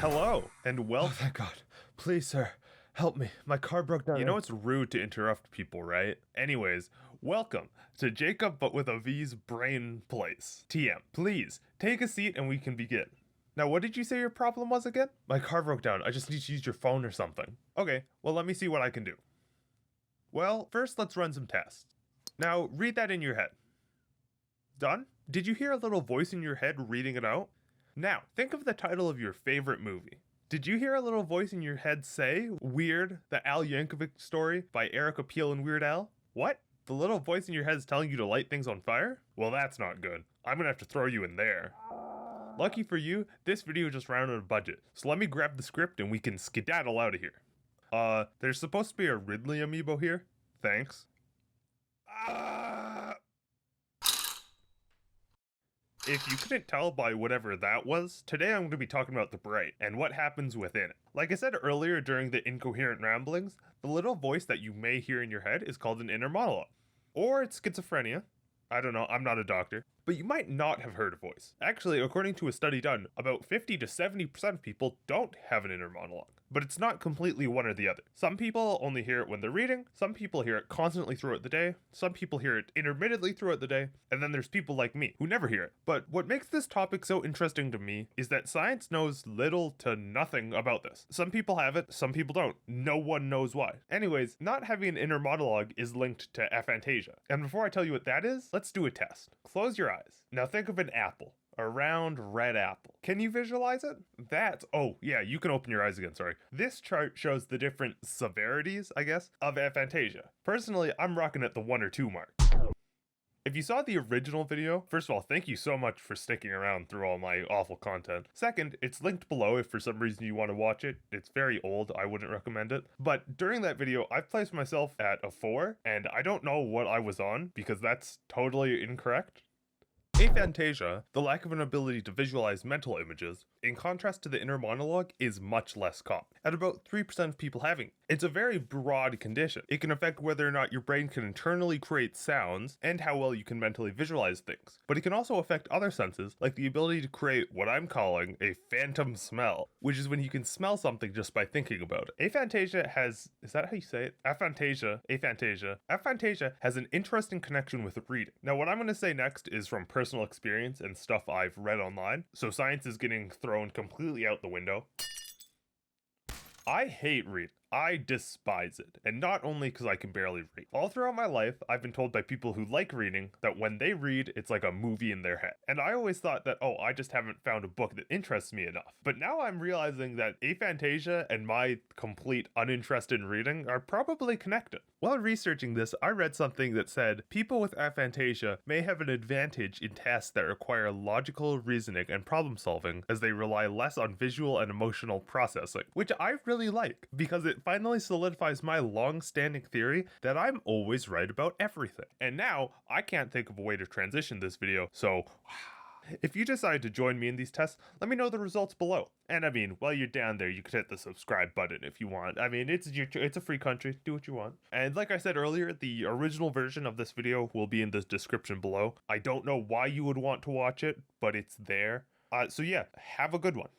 Hello, and Oh, welcome. thank God. Please, sir, help me. My car broke down. You know it's rude to interrupt people, right? Anyways, welcome to Jacob but with a V's Brain Place. TM, please, take a seat and we can begin. Now, what did you say your problem was again? My car broke down. I just need to use your phone or something. Okay, well let me see what I can do. Well, first let's run some tests. Now, read that in your head. Done? Did you hear a little voice in your head reading it out? Now, think of the title of your favorite movie. Did you hear a little voice in your head say, Weird, the Al Yankovic story by Eric Appeal and Weird Al? What? The little voice in your head is telling you to light things on fire? Well, that's not good. I'm gonna have to throw you in there. Lucky for you, this video just ran out of budget, so let me grab the script and we can skedaddle out of here. There's supposed to be a Ridley amiibo here. Thanks. If you couldn't tell by whatever that was, today I'm going to be talking about the brain and what happens within it. Like I said earlier during the incoherent ramblings, the little voice that you may hear in your head is called an inner monologue. Or it's schizophrenia. I don't know, I'm not a doctor. But you might not have heard a voice. Actually, according to a study done, about 50 to 70% of people don't have an inner monologue. But it's not completely one or the other. Some people only hear it when they're reading, some people hear it constantly throughout the day, some people hear it intermittently throughout the day, and then there's people like me who never hear it. But what makes this topic so interesting to me is that science knows little to nothing about this. Some people have it, some people don't. No one knows why. Anyways, not having an inner monologue is linked to aphantasia. And before I tell you what that is, let's do a test. Close your eyes. Now think of an apple. A round red apple. Can you visualize it? Oh yeah, you can open your eyes again, sorry. This chart shows the different severities, I guess, of aphantasia. Personally, I'm rocking at the 1 or 2 mark. If you saw the original video, first of all, thank you so much for sticking around through all my awful content. Second, it's linked below if for some reason you want to watch it. It's very old, I wouldn't recommend it. But during that video, I placed myself at a 4, and I don't know what I was on because that's totally incorrect. Aphantasia, the lack of an ability to visualize mental images, in contrast to the inner monologue, is much less common, at about 3% of people having it. It's a very broad condition. It can affect whether or not your brain can internally create sounds and how well you can mentally visualize things. But it can also affect other senses, like the ability to create what I'm calling a phantom smell, which is when you can smell something just by thinking about it. Aphantasia has, is that how you say it? Aphantasia has an interesting connection with reading. Now what I'm going to say next is from personal experience and stuff I've read online, so science is getting thrown completely out the window. I hate reading. I despise it, and not only because I can barely read. All throughout my life, I've been told by people who like reading that when they read, it's like a movie in their head. And I always thought that, oh, I just haven't found a book that interests me enough. But now I'm realizing that aphantasia and my complete uninterest in reading are probably connected. While researching this, I read something that said people with aphantasia may have an advantage in tasks that require logical reasoning and problem solving, as they rely less on visual and emotional processing, which I really like because it finally solidifies my long-standing theory that I'm always right about everything. And now I can't think of a way to transition this video, so if you decide to join me in these tests, let me know the results below. And I mean, while you're down there, you could hit the subscribe button if you want. I mean, it's a free country, do what you want. And like I said earlier, the original version of this video will be in the description below. I don't know why you would want to watch it, but it's there. So yeah, have a good one.